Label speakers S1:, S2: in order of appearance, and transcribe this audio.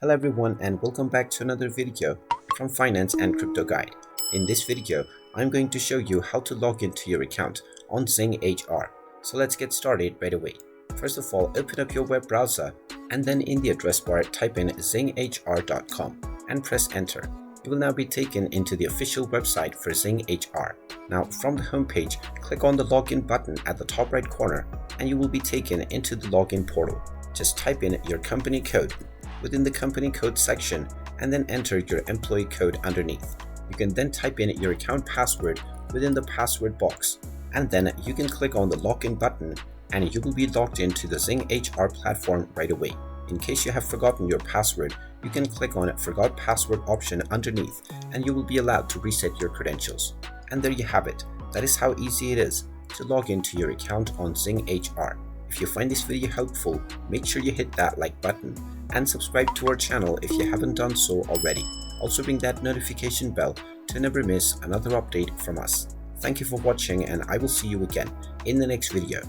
S1: Hello everyone and welcome back to another video from Finance and Crypto Guide. In this video, I'm going to show you how to log into your account on Zing HR. So let's get started right away. First of all, open up your web browser and then in the address bar type in zinghr.com and press enter. You will now be taken into the official website for Zing HR. Now from the homepage, click on the login button at the top right corner and you will be taken into the login portal. Just type in your company code within the company code section and then enter your employee code underneath. You can then type in your account password within the password box and then you can click on the login button and you will be logged into the Zing HR platform right away. In case you have forgotten your password, you can click on Forgot Password option underneath and you will be allowed to reset your credentials. And there you have it. That is how easy it is to log into your account on Zing HR. If you find this video helpful, make sure you hit that like button and subscribe to our channel if you haven't done so already. Also ring that notification bell to never miss another update from us. Thank you for watching and I will see you again in the next video.